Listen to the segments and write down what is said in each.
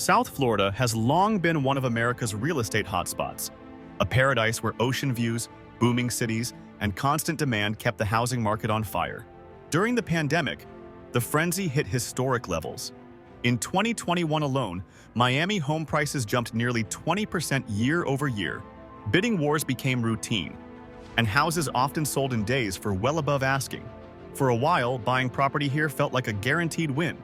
South Florida has long been one of America's real estate hotspots, a paradise where ocean views, booming cities, and constant demand kept the housing market on fire. During the pandemic, the frenzy hit historic levels. In 2021 alone, Miami home prices jumped nearly 20% year over year. Bidding wars became routine, and houses often sold in days for well above asking. For a while, buying property here felt like a guaranteed win.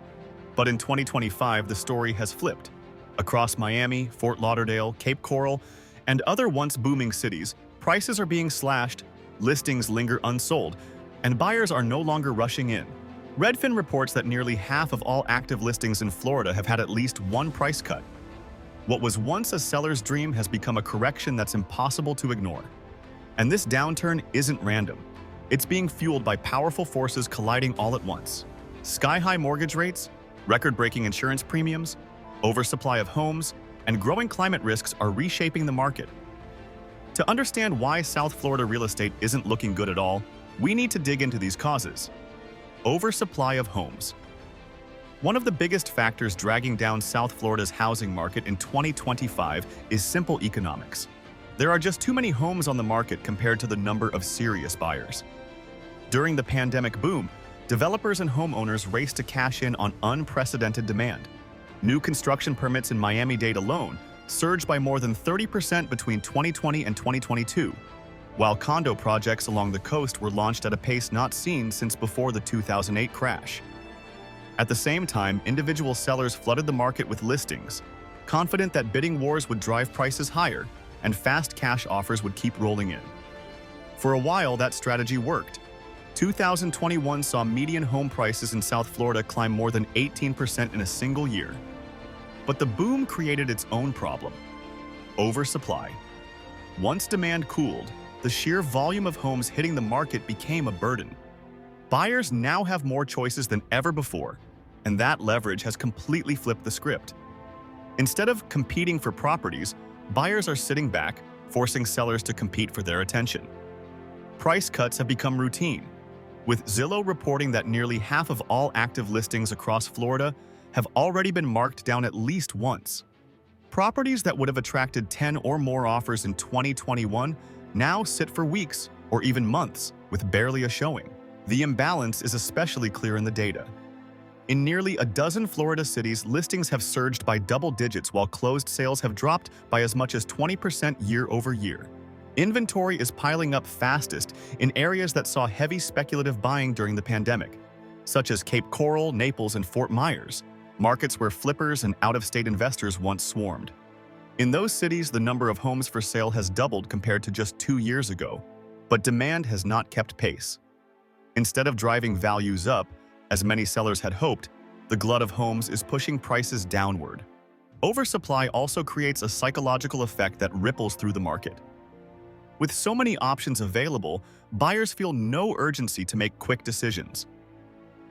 But in 2025, the story has flipped. Across Miami, Fort Lauderdale, Cape Coral, and other once booming cities, prices are being slashed, listings linger unsold, and buyers are no longer rushing in. Redfin reports that nearly half of all active listings in Florida have had at least one price cut. What was once a seller's dream has become a correction that's impossible to ignore. And this downturn isn't random. It's being fueled by powerful forces colliding all at once. Sky-high mortgage rates, record-breaking insurance premiums, oversupply of homes, and growing climate risks are reshaping the market. To understand why South Florida real estate isn't looking good at all, we need to dig into these causes. Oversupply of homes. One of the biggest factors dragging down South Florida's housing market in 2025 is simple economics. There are just too many homes on the market compared to the number of serious buyers. During the pandemic boom, developers and homeowners raced to cash in on unprecedented demand. New construction permits in Miami-Dade alone surged by more than 30% between 2020 and 2022, while condo projects along the coast were launched at a pace not seen since before the 2008 crash. At the same time, individual sellers flooded the market with listings, confident that bidding wars would drive prices higher and fast cash offers would keep rolling in. For a while, that strategy worked. 2021 saw median home prices in South Florida climb more than 18% in a single year. But the boom created its own problem: oversupply. Once demand cooled, the sheer volume of homes hitting the market became a burden. Buyers now have more choices than ever before, and that leverage has completely flipped the script. Instead of competing for properties, buyers are sitting back, forcing sellers to compete for their attention. Price cuts have become routine, with Zillow reporting that nearly half of all active listings across Florida have already been marked down at least once. Properties that would have attracted 10 or more offers in 2021 now sit for weeks or even months with barely a showing. The imbalance is especially clear in the data. In nearly a dozen Florida cities, listings have surged by double digits while closed sales have dropped by as much as 20% year over year. Inventory is piling up fastest in areas that saw heavy speculative buying during the pandemic, such as Cape Coral, Naples, and Fort Myers, markets where flippers and out-of-state investors once swarmed. In those cities, the number of homes for sale has doubled compared to just 2 years ago, but demand has not kept pace. Instead of driving values up, as many sellers had hoped, the glut of homes is pushing prices downward. Oversupply also creates a psychological effect that ripples through the market. With so many options available, buyers feel no urgency to make quick decisions.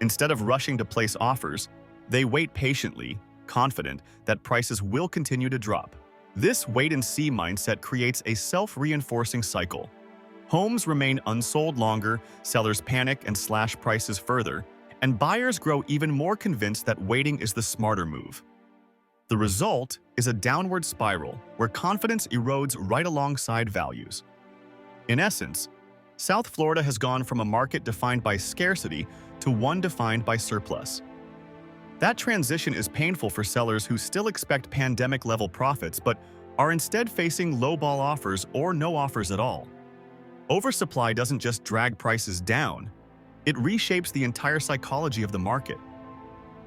Instead of rushing to place offers, they wait patiently, confident that prices will continue to drop. This wait-and-see mindset creates a self-reinforcing cycle. Homes remain unsold longer, sellers panic and slash prices further, and buyers grow even more convinced that waiting is the smarter move. The result is a downward spiral where confidence erodes right alongside values. In essence, South Florida has gone from a market defined by scarcity to one defined by surplus. That transition is painful for sellers who still expect pandemic-level profits but are instead facing lowball offers or no offers at all. Oversupply doesn't just drag prices down, it reshapes the entire psychology of the market.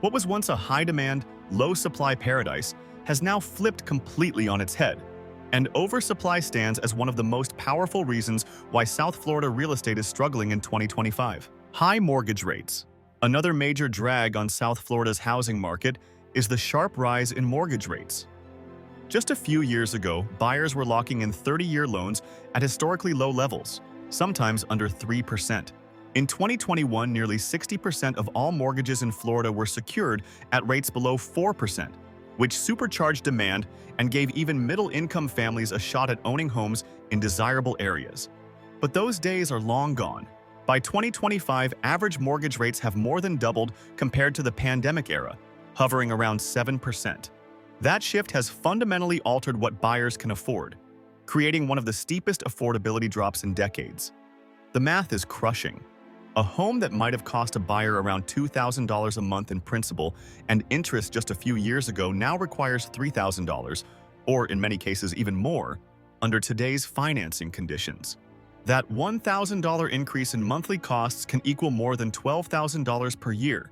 What was once a high-demand, low-supply paradise has now flipped completely on its head, and oversupply stands as one of the most powerful reasons why South Florida real estate is struggling in 2025. High mortgage rates. Another major drag on South Florida's housing market is the sharp rise in mortgage rates. Just a few years ago, buyers were locking in 30-year loans at historically low levels, sometimes under 3%. In 2021, nearly 60% of all mortgages in Florida were secured at rates below 4%, which supercharged demand and gave even middle-income families a shot at owning homes in desirable areas. But those days are long gone. By 2025, average mortgage rates have more than doubled compared to the pandemic era, hovering around 7%. That shift has fundamentally altered what buyers can afford, creating one of the steepest affordability drops in decades. The math is crushing. A home that might have cost a buyer around $2,000 a month in principal and interest just a few years ago now requires $3,000, or in many cases even more, under today's financing conditions. That $1,000 increase in monthly costs can equal more than $12,000 per year,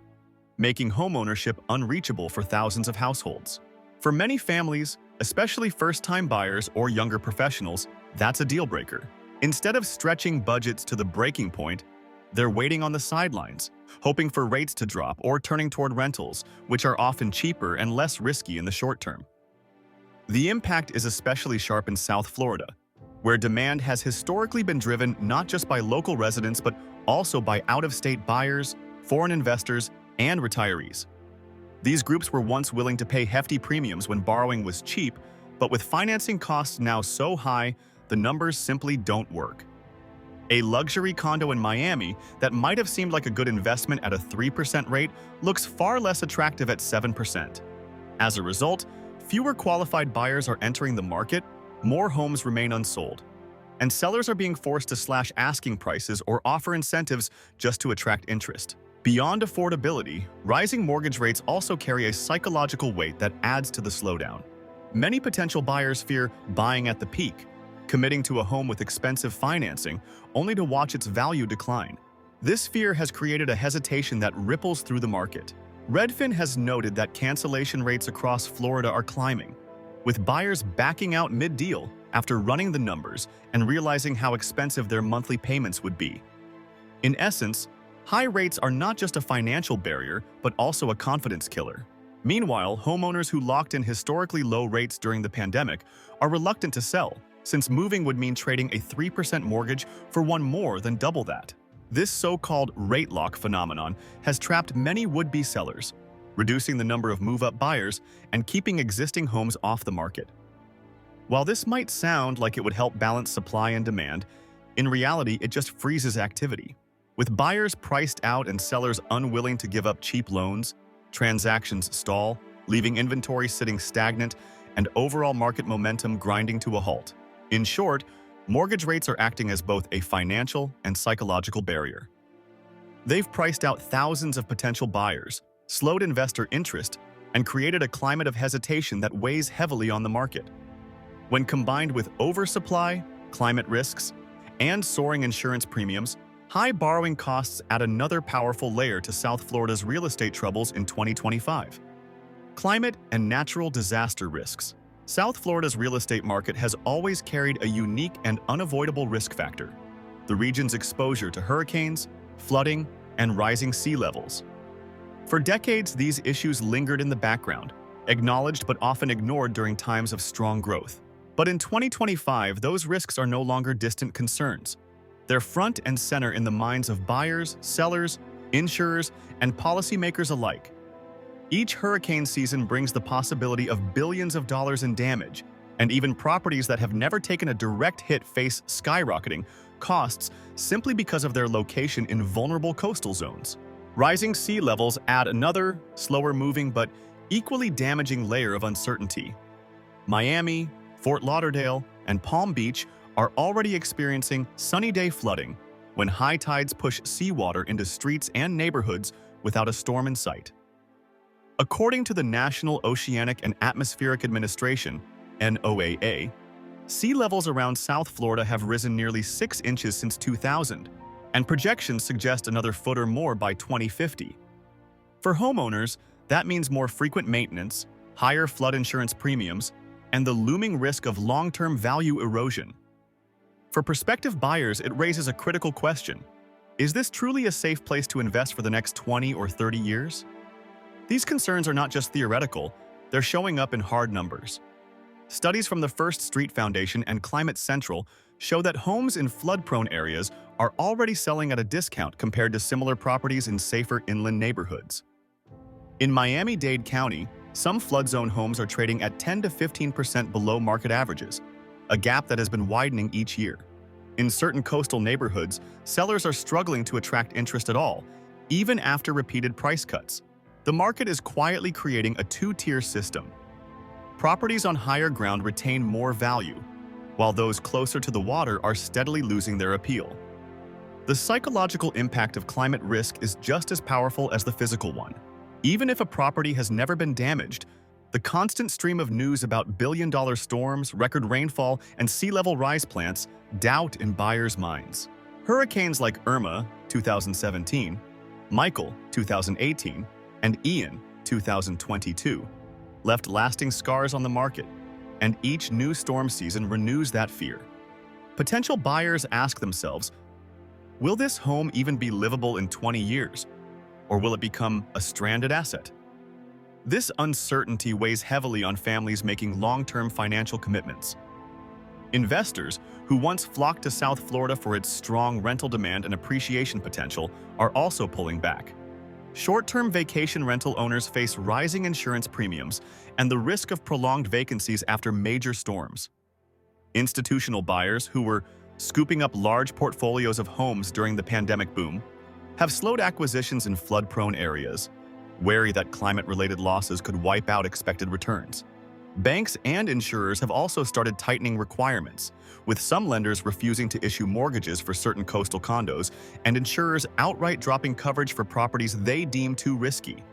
making homeownership unreachable for thousands of households. For many families, especially first-time buyers or younger professionals, that's a deal-breaker. Instead of stretching budgets to the breaking point, they're waiting on the sidelines, hoping for rates to drop or turning toward rentals, which are often cheaper and less risky in the short term. The impact is especially sharp in South Florida, where demand has historically been driven not just by local residents but also by out-of-state buyers, foreign investors, and retirees. These groups were once willing to pay hefty premiums when borrowing was cheap, but with financing costs now so high, the numbers simply don't work. A luxury condo in Miami that might have seemed like a good investment at a 3% rate looks far less attractive at 7%. As a result, fewer qualified buyers are entering the market, more homes remain unsold, and sellers are being forced to slash asking prices or offer incentives just to attract interest. Beyond affordability, rising mortgage rates also carry a psychological weight that adds to the slowdown. Many potential buyers fear buying at the peak, committing to a home with expensive financing, only to watch its value decline. This fear has created a hesitation that ripples through the market. Redfin has noted that cancellation rates across Florida are climbing, with buyers backing out mid-deal after running the numbers and realizing how expensive their monthly payments would be. In essence, high rates are not just a financial barrier, but also a confidence killer. Meanwhile, homeowners who locked in historically low rates during the pandemic are reluctant to sell, since moving would mean trading a 3% mortgage for one more than double that. This so-called rate lock phenomenon has trapped many would-be sellers, reducing the number of move-up buyers and keeping existing homes off the market. While this might sound like it would help balance supply and demand, in reality it just freezes activity. With buyers priced out and sellers unwilling to give up cheap loans, transactions stall, leaving inventory sitting stagnant and overall market momentum grinding to a halt. In short, mortgage rates are acting as both a financial and psychological barrier. They've priced out thousands of potential buyers, slowed investor interest, and created a climate of hesitation that weighs heavily on the market. When combined with oversupply, climate risks, and soaring insurance premiums, high borrowing costs add another powerful layer to South Florida's real estate troubles in 2025. Climate and natural disaster risks. South Florida's real estate market has always carried a unique and unavoidable risk factor: the region's exposure to hurricanes, flooding, and rising sea levels. For decades, these issues lingered in the background, acknowledged but often ignored during times of strong growth. But in 2025, those risks are no longer distant concerns. They're front and center in the minds of buyers, sellers, insurers, and policymakers alike. Each hurricane season brings the possibility of billions of dollars in damage, and even properties that have never taken a direct hit face skyrocketing costs simply because of their location in vulnerable coastal zones. Rising sea levels add another, slower-moving but equally damaging layer of uncertainty. Miami, Fort Lauderdale, and Palm Beach are already experiencing sunny-day flooding when high tides push seawater into streets and neighborhoods without a storm in sight. According to the National Oceanic and Atmospheric Administration, NOAA, sea levels around South Florida have risen nearly 6 inches since 2000, and projections suggest another foot or more by 2050. For homeowners, that means more frequent maintenance, higher flood insurance premiums, and the looming risk of long-term value erosion. For prospective buyers, it raises a critical question: is this truly a safe place to invest for the next 20 or 30 years? These concerns are not just theoretical, they're showing up in hard numbers. Studies from the First Street Foundation and Climate Central show that homes in flood-prone areas are already selling at a discount compared to similar properties in safer inland neighborhoods. In Miami-Dade County, some flood zone homes are trading at 10 to 15% below market averages, a gap that has been widening each year. In certain coastal neighborhoods, sellers are struggling to attract interest at all, even after repeated price cuts. The market is quietly creating a two-tier system. properties on higher ground retain more value, while those closer to the water are steadily losing their appeal. The psychological impact of climate risk is just as powerful as the physical one. Even if a property has never been damaged, the constant stream of news about billion-dollar storms, record rainfall, and sea level rise plants doubt in buyers' minds. Hurricanes like Irma, 2017, Michael, 2018, and Ian, 2022, left lasting scars on the market, and each new storm season renews that fear. Potential buyers ask themselves, will this home even be livable in 20 years? Or will it become a stranded asset? This uncertainty weighs heavily on families making long-term financial commitments. Investors, who once flocked to South Florida for its strong rental demand and appreciation potential, are also pulling back. Short-term vacation rental owners face rising insurance premiums and the risk of prolonged vacancies after major storms. Institutional buyers, who were scooping up large portfolios of homes during the pandemic boom, have slowed acquisitions in flood-prone areas, wary that climate-related losses could wipe out expected returns. Banks and insurers have also started tightening requirements, with some lenders refusing to issue mortgages for certain coastal condos and insurers outright dropping coverage for properties they deem too risky.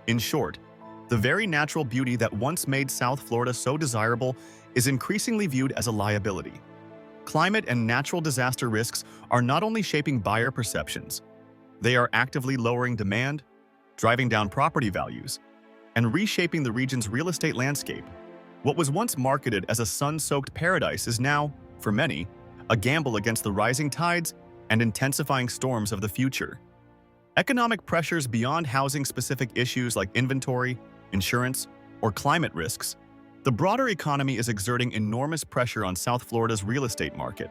In short, the very natural beauty that once made South Florida so desirable is increasingly viewed as a liability. Climate and natural disaster risks are not only shaping buyer perceptions, they are actively lowering demand, driving down property values, and reshaping the region's real estate landscape. What was once marketed as a sun-soaked paradise is now, for many, a gamble against the rising tides and intensifying storms of the future. Economic pressures beyond housing-specific issues like inventory, insurance, or climate risks, the broader economy is exerting enormous pressure on South Florida's real estate market.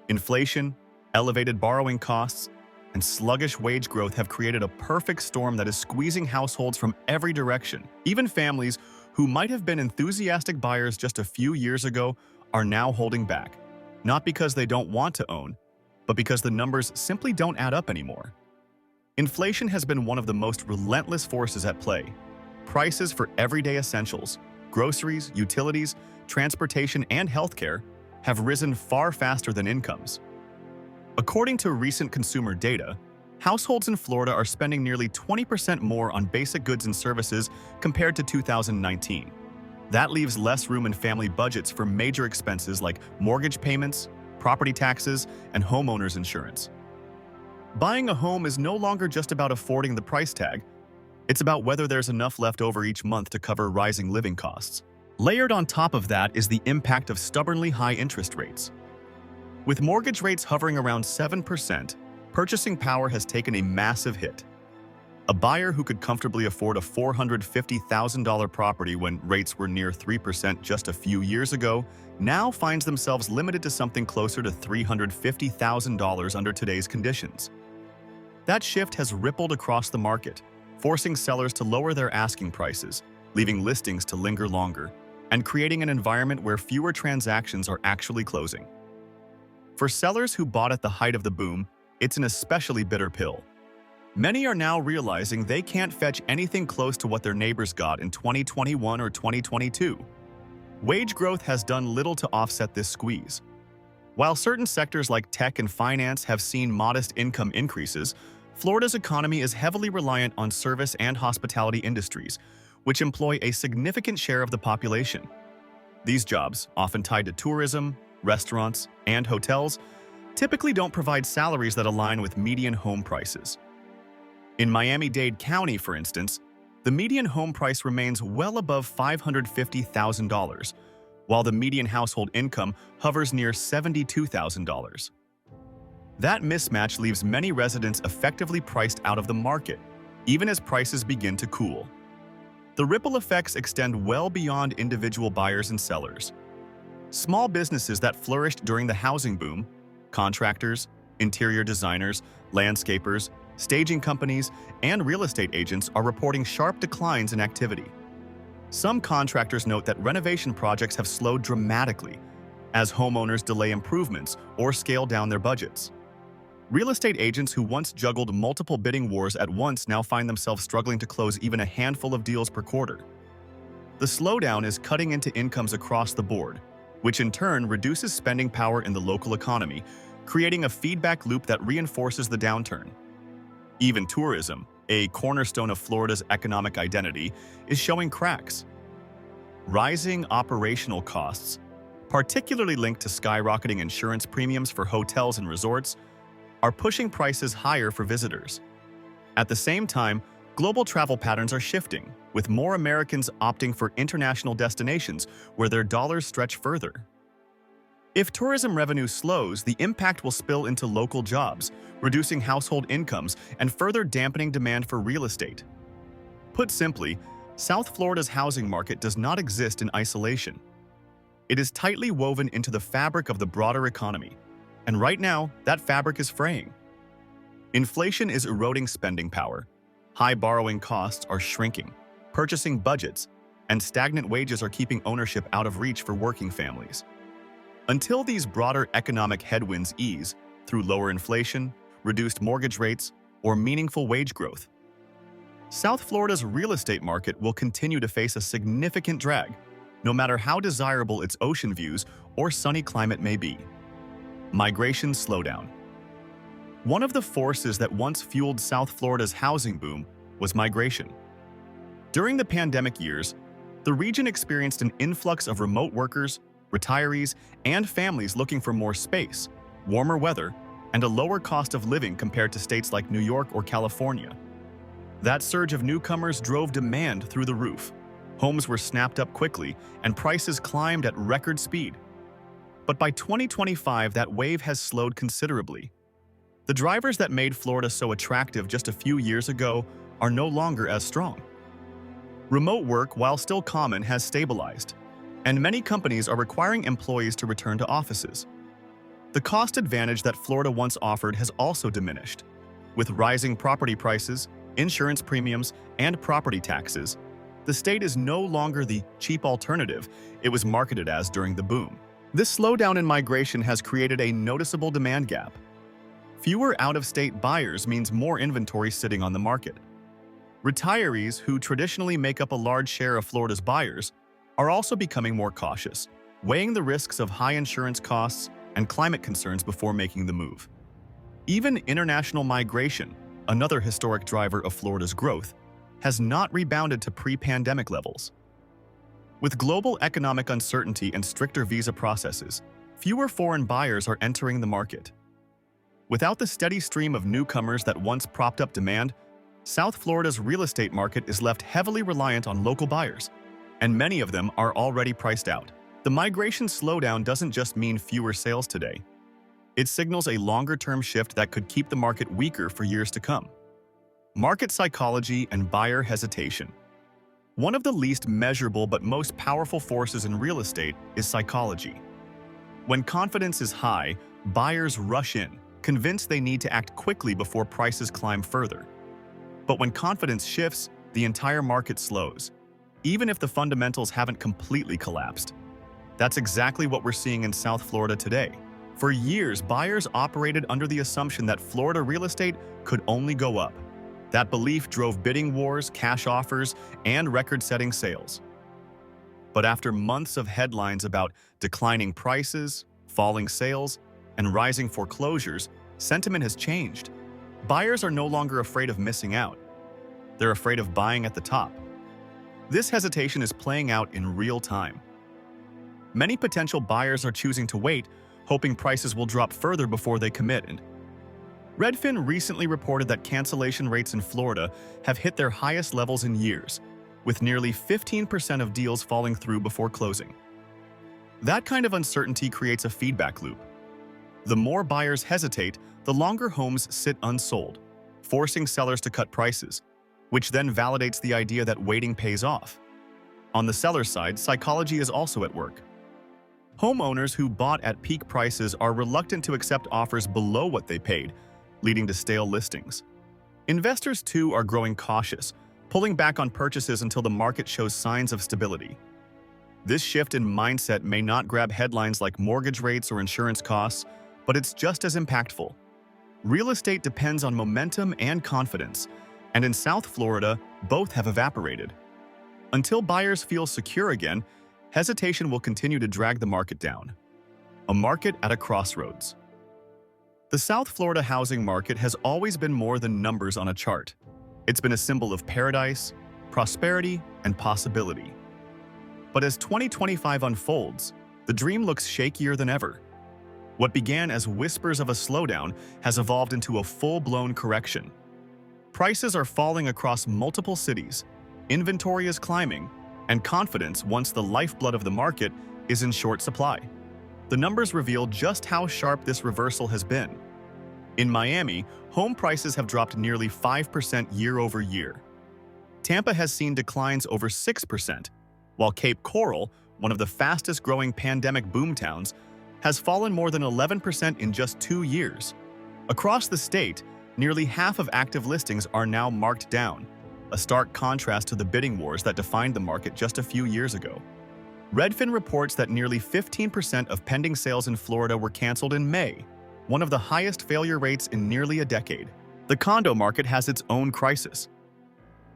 Inflation, elevated borrowing costs, and sluggish wage growth have created a perfect storm that is squeezing households from every direction. Even families who might have been enthusiastic buyers just a few years ago are now holding back, not because they don't want to own, but because the numbers simply don't add up anymore. Inflation has been one of the most relentless forces at play. Prices for everyday essentials, groceries, utilities, transportation, and healthcare have risen far faster than incomes. According to recent consumer data, households in Florida are spending nearly 20% more on basic goods and services compared to 2019. That leaves less room in family budgets for major expenses like mortgage payments, property taxes, and homeowners insurance. Buying a home is no longer just about affording the price tag. It's about whether there's enough left over each month to cover rising living costs. Layered on top of that is the impact of stubbornly high interest rates. With mortgage rates hovering around 7%, purchasing power has taken a massive hit. A buyer who could comfortably afford a $450,000 property when rates were near 3% just a few years ago now finds themselves limited to something closer to $350,000 under today's conditions. That shift has rippled across the market, forcing sellers to lower their asking prices, leaving listings to linger longer, and creating an environment where fewer transactions are actually closing. For sellers who bought at the height of the boom, it's an especially bitter pill. Many are now realizing they can't fetch anything close to what their neighbors got in 2021 or 2022. Wage growth has done little to offset this squeeze. While certain sectors like tech and finance have seen modest income increases, Florida's economy is heavily reliant on service and hospitality industries, which employ a significant share of the population. These jobs, often tied to tourism, restaurants, and hotels, typically don't provide salaries that align with median home prices. In Miami-Dade County, for instance, the median home price remains well above $550,000, while the median household income hovers near $72,000. That mismatch leaves many residents effectively priced out of the market, even as prices begin to cool. The ripple effects extend well beyond individual buyers and sellers. Small businesses that flourished during the housing boom, contractors, interior designers, landscapers, staging companies, and real estate agents are reporting sharp declines in activity. Some contractors note that renovation projects have slowed dramatically as homeowners delay improvements or scale down their budgets. Real estate agents who once juggled multiple bidding wars at once now find themselves struggling to close even a handful of deals per quarter. The slowdown is cutting into incomes across the board, which in turn reduces spending power in the local economy, creating a feedback loop that reinforces the downturn. Even tourism, a cornerstone of Florida's economic identity, is showing cracks. Rising operational costs, particularly linked to skyrocketing insurance premiums for hotels and resorts, are pushing prices higher for visitors. At the same time, global travel patterns are shifting, with more Americans opting for international destinations where their dollars stretch further. If tourism revenue slows, the impact will spill into local jobs, reducing household incomes and further dampening demand for real estate. Put simply, South Florida's housing market does not exist in isolation. It is tightly woven into the fabric of the broader economy, and right now, that fabric is fraying. Inflation is eroding spending power. High borrowing costs are shrinking, purchasing budgets, and stagnant wages are keeping ownership out of reach for working families. Until these broader economic headwinds ease through lower inflation, reduced mortgage rates, or meaningful wage growth, South Florida's real estate market will continue to face a significant drag, no matter how desirable its ocean views or sunny climate may be. Migration slowdown. One of the forces that once fueled South Florida's housing boom was migration. During the pandemic years, the region experienced an influx of remote workers, retirees, and families looking for more space, warmer weather, and a lower cost of living compared to states like New York or California. That surge of newcomers drove demand through the roof. Homes were snapped up quickly, and prices climbed at record speed. But by 2025, that wave has slowed considerably. The drivers that made Florida so attractive just a few years ago are no longer as strong. Remote work, while still common, has stabilized, and many companies are requiring employees to return to offices. The cost advantage that Florida once offered has also diminished. With rising property prices, insurance premiums, and property taxes, the state is no longer the cheap alternative it was marketed as during the boom. This slowdown in migration has created a noticeable demand gap. Fewer out-of-state buyers means more inventory sitting on the market. Retirees, who traditionally make up a large share of Florida's buyers, are also becoming more cautious, weighing the risks of high insurance costs and climate concerns before making the move. Even international migration, another historic driver of Florida's growth, has not rebounded to pre-pandemic levels. With global economic uncertainty and stricter visa processes, fewer foreign buyers are entering the market. Without the steady stream of newcomers that once propped up demand, South Florida's real estate market is left heavily reliant on local buyers, and many of them are already priced out. The migration slowdown doesn't just mean fewer sales today. It signals a longer-term shift that could keep the market weaker for years to come. Market psychology and buyer hesitation. One of the least measurable but most powerful forces in real estate is psychology. When confidence is high, buyers rush in, convinced they need to act quickly before prices climb further. But when confidence shifts, the entire market slows, even if the fundamentals haven't completely collapsed. That's exactly what we're seeing in South Florida today. For years, buyers operated under the assumption that Florida real estate could only go up. That belief drove bidding wars, cash offers, and record-setting sales. But after months of headlines about declining prices, falling sales, and rising foreclosures, sentiment has changed. Buyers are no longer afraid of missing out. They're afraid of buying at the top. This hesitation is playing out in real time. Many potential buyers are choosing to wait, hoping prices will drop further before they commit. And Redfin recently reported that cancellation rates in Florida have hit their highest levels in years, with nearly 15% of deals falling through before closing. That kind of uncertainty creates a feedback loop. The more buyers hesitate, the longer homes sit unsold, forcing sellers to cut prices, which then validates the idea that waiting pays off. On the seller's side, psychology is also at work. Homeowners who bought at peak prices are reluctant to accept offers below what they paid, leading to stale listings. Investors, too, are growing cautious, pulling back on purchases until the market shows signs of stability. This shift in mindset may not grab headlines like mortgage rates or insurance costs, but it's just as impactful. Real estate depends on momentum and confidence, and in South Florida, both have evaporated. Until buyers feel secure again, hesitation will continue to drag the market down. A market at a crossroads. The South Florida housing market has always been more than numbers on a chart. It's been a symbol of paradise, prosperity, and possibility. But as 2025 unfolds, the dream looks shakier than ever. What began as whispers of a slowdown has evolved into a full-blown correction. Prices are falling across multiple cities, inventory is climbing, and confidence, once the lifeblood of the market, is in short supply. The numbers reveal just how sharp this reversal has been. In Miami, home prices have dropped nearly 5% year over year. Tampa has seen declines over 6%, while Cape Coral, one of the fastest-growing pandemic boomtowns, has fallen more than 11% in just 2 years. Across the state, nearly half of active listings are now marked down, a stark contrast to the bidding wars that defined the market just a few years ago. Redfin reports that nearly 15% of pending sales in Florida were canceled in May, one of the highest failure rates in nearly a decade. The condo market has its own crisis.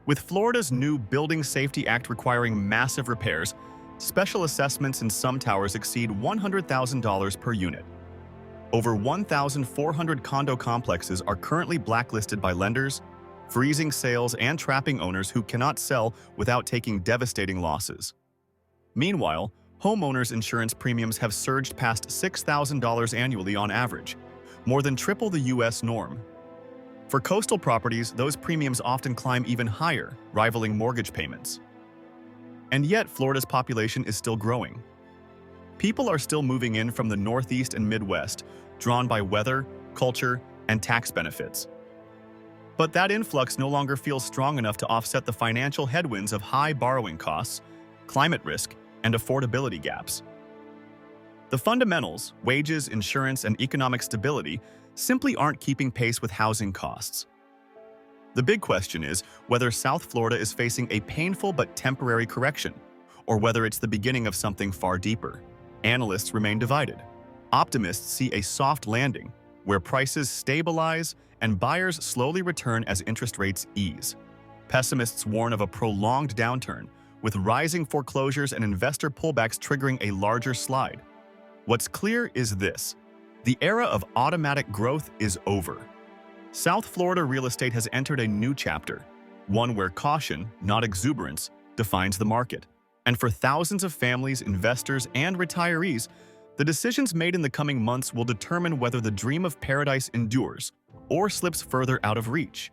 With Florida's new Building Safety Act requiring massive repairs, special assessments in some towers exceed $100,000 per unit. Over 1,400 condo complexes are currently blacklisted by lenders, freezing sales and trapping owners who cannot sell without taking devastating losses. Meanwhile, homeowners' insurance premiums have surged past $6,000 annually on average, more than triple the U.S. norm. For coastal properties, those premiums often climb even higher, rivaling mortgage payments. And yet, Florida's population is still growing. People are still moving in from the Northeast and Midwest, drawn by weather, culture, and tax benefits. But that influx no longer feels strong enough to offset the financial headwinds of high borrowing costs, climate risk, and affordability gaps. The fundamentals, wages, insurance, and economic stability simply aren't keeping pace with housing costs. The big question is whether South Florida is facing a painful but temporary correction, or whether it's the beginning of something far deeper. Analysts remain divided. Optimists see a soft landing, where prices stabilize and buyers slowly return as interest rates ease. Pessimists warn of a prolonged downturn, with rising foreclosures and investor pullbacks triggering a larger slide. What's clear is this: the era of automatic growth is over. South Florida real estate has entered a new chapter, one where caution, not exuberance, defines the market. And for thousands of families, investors, and retirees, the decisions made in the coming months will determine whether the dream of paradise endures or slips further out of reach.